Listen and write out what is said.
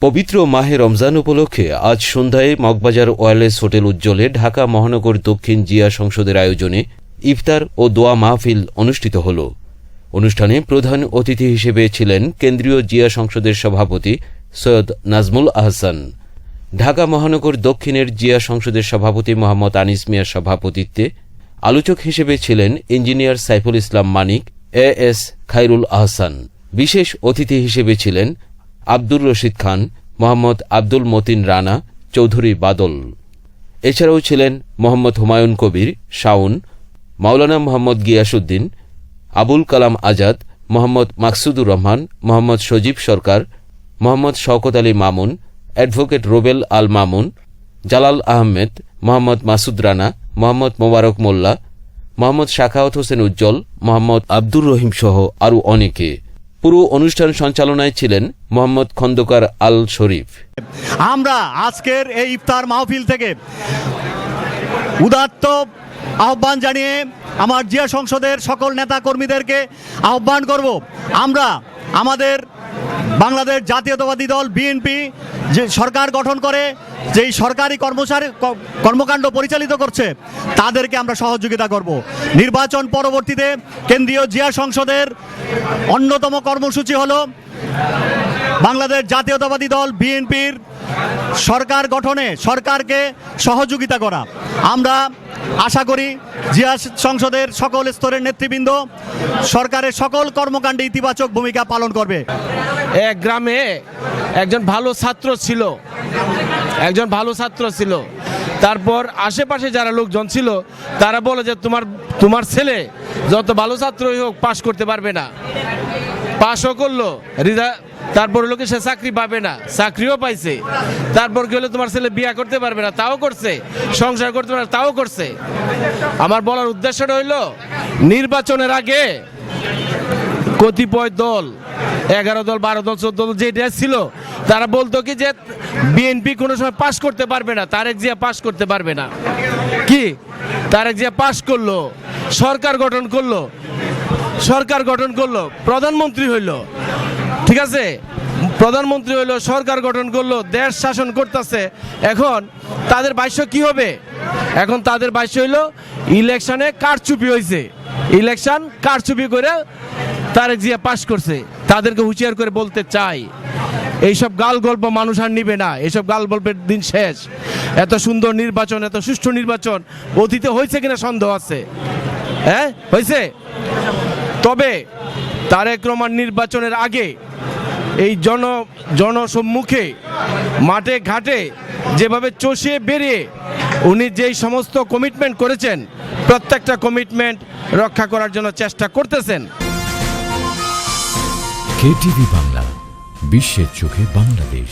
পবিত্র মাহে রমজান উপলক্ষে আজ সন্ধ্যায় মগবাজার ওয়ারলেস হোটেল উজ্জ্বলে ঢাকা মহানগর দক্ষিণ জিয়া সংসদের আয়োজনে ইফতার ও দোয়া মাহফিল অনুষ্ঠিত হল। অনুষ্ঠানে প্রধান অতিথি হিসেবে ছিলেন কেন্দ্রীয় জিয়া সংসদের সভাপতি সৈয়দ নাজমুল আহসান। ঢাকা মহানগর দক্ষিণের জিয়া সংসদের সভাপতি মোহাম্মদ আনিস মিয়ার সভাপতিত্বে আলোচক হিসেবে ছিলেন ইঞ্জিনিয়ার সাইফুল ইসলাম মানিক, এএস খায়রুল আহসান। বিশেষ অতিথি হিসেবে ছিলেন আব্দুর রশিদ খান, মোহাম্মদ আব্দুল মতিন রানা, চৌধুরী বাদল। এছাড়াও ছিলেন মোহাম্মদ হুমায়ুন কবির, শাওন, মাওলানা মোহাম্মদ গিয়াসউদ্দিন, আবুল কালাম আজাদ, মোহাম্মদ মাকসুদুর রহমান, মোহাম্মদ সজীব সরকার, মোহাম্মদ শওকত আলী মামুন, অ্যাডভোকেট রোবেল আল মামুন, জালাল আহমেদ, মোহাম্মদ মাসুদ রানা, মোহাম্মদ মোবারক মোল্লা, মোহাম্মদ শাখাওয়াত হোসেন উজ্জ্বল, মোহাম্মদ আব্দুর রহিম সহ আরও অনেকে। পুরো অনুষ্ঠান সঞ্চালনায় ছিলেন মোহাম্মদ খন্দকার আল শরীফ। আমরা আজকের এই ইফতার মাহফিল থেকে উদাত্ত আহ্বান জানিয়ে আমার জিয়া সংসদের সকল নেতা কর্মীদেরকে আহ্বান করব, আমরা আমাদের বাংলাদেশ জাতীয়তাবাদী দল বিএনপি যে সরকার গঠন করে যেই সরকারি কর্মকাণ্ড পরিচালিত করছে তাদেরকে আমরা সহযোগিতা করব। নির্বাচন পরবর্তীতে কেন্দ্রীয় জিয়া সংসদের অন্যতম কর্মসূচি হল বাংলাদেশ জাতীয়তাবাদী দল বিএনপির সরকার গঠনে সরকারকে সহযোগিতা করা। আমরা আশা করি জিয়া সংসদের সকল স্তরের নেতৃবৃন্দ সরকারের সকল কর্মকাণ্ডে ইতিবাচক ভূমিকা পালন করবে। এক গ্রামে একজন ভালো ছাত্র ছিল। তারপর আশেপাশে যারা লোকজন ছিল তারা বলে যে তোমার ছেলে যত ভালো ছাত্রই হোক পাশ করতে পারবে না। পাশও করলো, তারপর লোকে সে চাকরি পাবে না, চাকরিও পাইছে। তারপর কি হলো, তোমার ছেলে বিয়ে করতে পারবে না, তাও করছে। সংসার করতে পারবে না, তাও করছে। আমার বলার উদ্দেশ্যটা হইল, নির্বাচনের আগে কতিপয় দল 11 দল 12 দল 14 দল যেটা ছিল তারা বলতো কি যে বিএনপি কোনো সময় পাশ করতে পারবে না, তারেক জিয়া পাশ করতে পারবে না। কি তারেক জিয়া পাশ করলো, সরকার গঠন করলো, প্রধানমন্ত্রী হইল, ঠিক আছে, প্রধানমন্ত্রী হইল, সরকার গঠন করলো, দেশ শাসন করতেছে। এখন তাদের ভাষ্য কি হবে? এখন তাদের ভাষ্য হইল ইলেকশনে কারচুপি হয়েছে, ইলেকশন কারচুপি করে তারেক জিয়া পাশ করছে। তাদেরকে হুঁশিয়ার করে বলতে চাই, এইসব গাল গল্প মানুষ আর নিবে না, এইসব গাল গল্পের দিন শেষ। এত সুন্দর নির্বাচন, এত সুষ্ঠু নির্বাচন অতীতে হয়েছে কিনা সন্দেহ আছে। হয়েছে। তবে তারেক রহমান নির্বাচনের আগে এই জনসম্মুখে মাঠে ঘাটে যেভাবে চষিয়ে বেরিয়ে উনি যেই সমস্ত কমিটমেন্ট করেছেন প্রত্যেকটা কমিটমেন্ট রক্ষা করার জন্য চেষ্টা করতেছেন। কেটিভি বাংলা, বিশ্বের চোখে বাংলাদেশ।